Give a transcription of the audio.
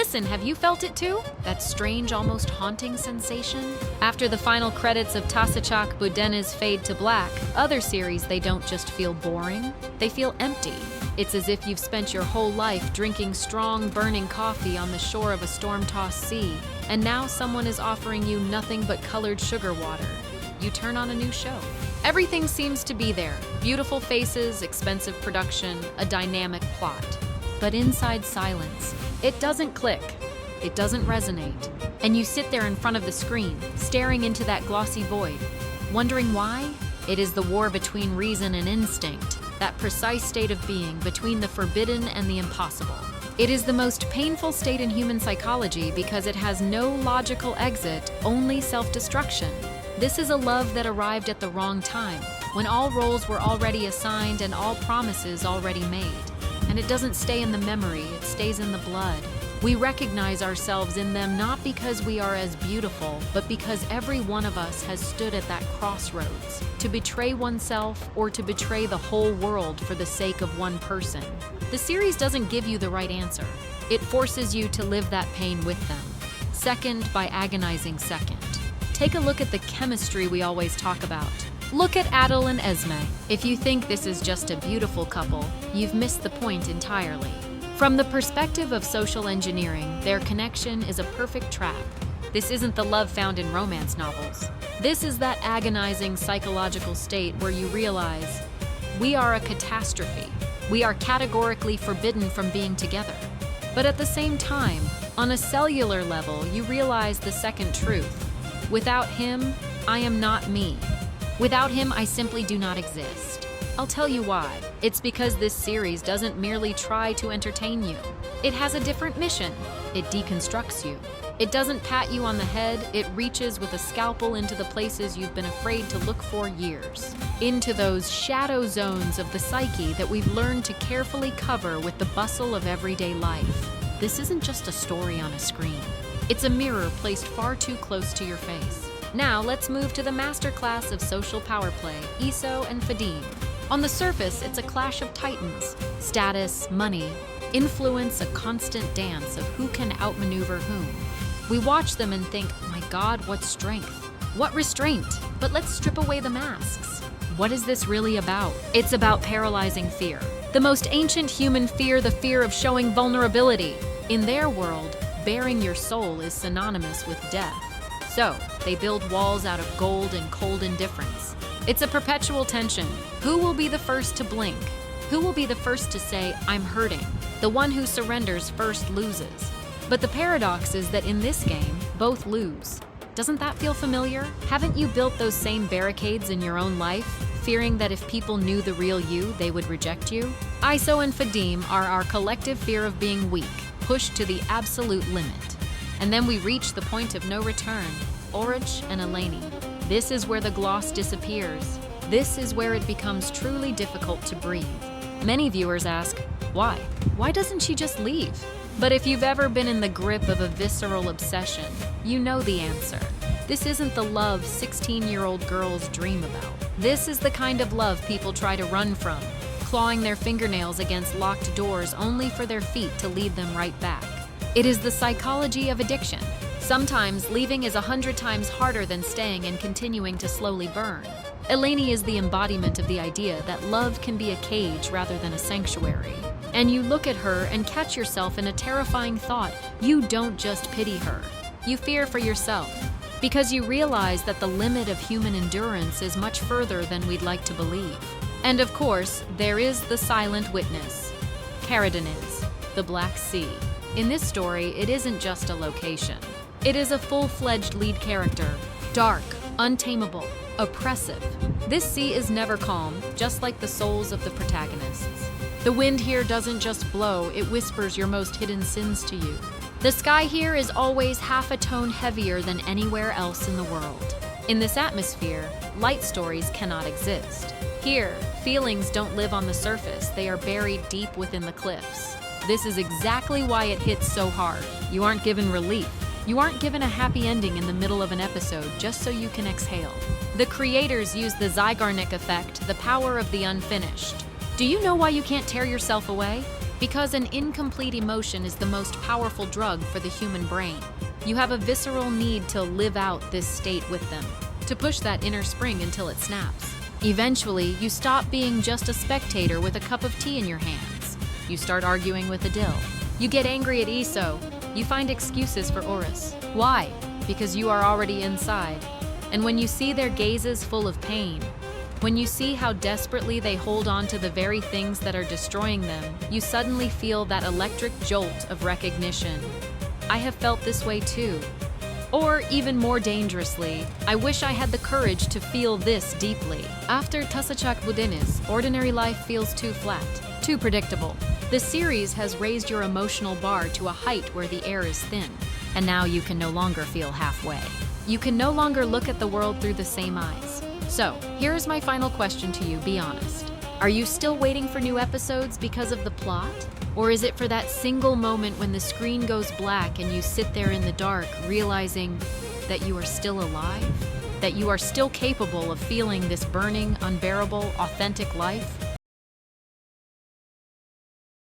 Listen, have you felt it too? That strange, almost haunting sensation? After the final credits of Tashacak and Deniz fade to black, other series, they don't just feel boring, they feel empty. It's as if you've spent your whole life drinking strong, burning coffee on the shore of a storm-tossed sea, and now someone is offering you nothing but colored sugar water. You turn on a new show. Everything seems to be there. Beautiful faces, expensive production, a dynamic plot. But inside silence, it doesn't click. It doesn't resonate. And you sit there in front of the screen, staring into that glossy void. Wondering why? It is the war between reason and instinct, that precise state of being between the forbidden and the impossible. It is the most painful state in human psychology because it has no logical exit, only self-destruction. This is a love that arrived at the wrong time, when all roles were already assigned and all promises already made. And it doesn't stay in the memory, it stays in the blood. We recognize ourselves in them not because we are as beautiful, but because every one of us has stood at that crossroads, to betray oneself or to betray the whole world for the sake of one person. The series doesn't give you the right answer. It forces you to live that pain with them, second by agonizing second. Take a look at the chemistry we always talk about. Look at Adil and Esme. If you think this is just a beautiful couple, you've missed the point entirely. From the perspective of social engineering, their connection is a perfect trap. This isn't the love found in romance novels. This is that agonizing psychological state where you realize, we are a catastrophe. We are categorically forbidden from being together. But at the same time, on a cellular level, you realize the second truth. Without him, I am not me. Without him, I simply do not exist. I'll tell you why. It's because this series doesn't merely try to entertain you. It has a different mission. It deconstructs you. It doesn't pat you on the head, it reaches with a scalpel into the places you've been afraid to look for years. Into those shadow zones of the psyche that we've learned to carefully cover with the bustle of everyday life. This isn't just a story on a screen. It's a mirror placed far too close to your face. Now let's move to the masterclass of social power play, Iso and Fadime. On the surface, it's a clash of titans. Status, money, influence, a constant dance of who can outmaneuver whom. We watch them and think, my God, what strength, what restraint. But let's strip away the masks. What is this really about? It's about paralyzing fear. The most ancient human fear, the fear of showing vulnerability. In their world, bearing your soul is synonymous with death. So, they build walls out of gold and cold indifference. It's a perpetual tension. Who will be the first to blink? Who will be the first to say, I'm hurting? The one who surrenders first loses. But the paradox is that in this game, both lose. Doesn't that feel familiar? Haven't you built those same barricades in your own life, fearing that if people knew the real you, they would reject you? Iso and Fadime are our collective fear of being weak, pushed to the absolute limit. And then we reach the point of no return, Oruç and Eleni. This is where the gloss disappears. This is where it becomes truly difficult to breathe. Many viewers ask, why? Why doesn't she just leave? But if you've ever been in the grip of a visceral obsession, you know the answer. This isn't the love 16-year-old girls dream about. This is the kind of love people try to run from, clawing their fingernails against locked doors only for their feet to lead them right back. It is the psychology of addiction. Sometimes leaving is 100 times harder than staying and continuing to slowly burn. Eleni is the embodiment of the idea that love can be a cage rather than a sanctuary. And you look at her and catch yourself in a terrifying thought. You don't just pity her. You fear for yourself, because you realize that the limit of human endurance is much further than we'd like to believe. And of course, there is the silent witness, Karadeniz, the Black Sea. In this story, it isn't just a location. It is a full-fledged lead character, dark, untamable, oppressive. This sea is never calm, just like the souls of the protagonists. The wind here doesn't just blow, it whispers your most hidden sins to you. The sky here is always half a tone heavier than anywhere else in the world. In this atmosphere, light stories cannot exist. Here, feelings don't live on the surface, they are buried deep within the cliffs. This is exactly why it hits so hard. You aren't given relief. You aren't given a happy ending in the middle of an episode just so you can exhale. The creators use the Zygarnik effect, the power of the unfinished. Do you know why you can't tear yourself away? Because an incomplete emotion is the most powerful drug for the human brain. You have a visceral need to live out this state with them, to push that inner spring until it snaps. Eventually, you stop being just a spectator with a cup of tea in your hands. You start arguing with Adil. You get angry at Iso. You find excuses for Oruç. Why? Because you are already inside. And when you see their gazes full of pain, when you see how desperately they hold on to the very things that are destroying them, you suddenly feel that electric jolt of recognition. I have felt this way too. Or even more dangerously, I wish I had the courage to feel this deeply. After Tashacak bu Deniz, ordinary life feels too flat, too predictable. The series has raised your emotional bar to a height where the air is thin, and now you can no longer feel halfway. You can no longer look at the world through the same eyes. So, here's my final question to you, be honest. Are you still waiting for new episodes because of the plot? Or is it for that single moment when the screen goes black and you sit there in the dark, realizing that you are still alive? That you are still capable of feeling this burning, unbearable, authentic life?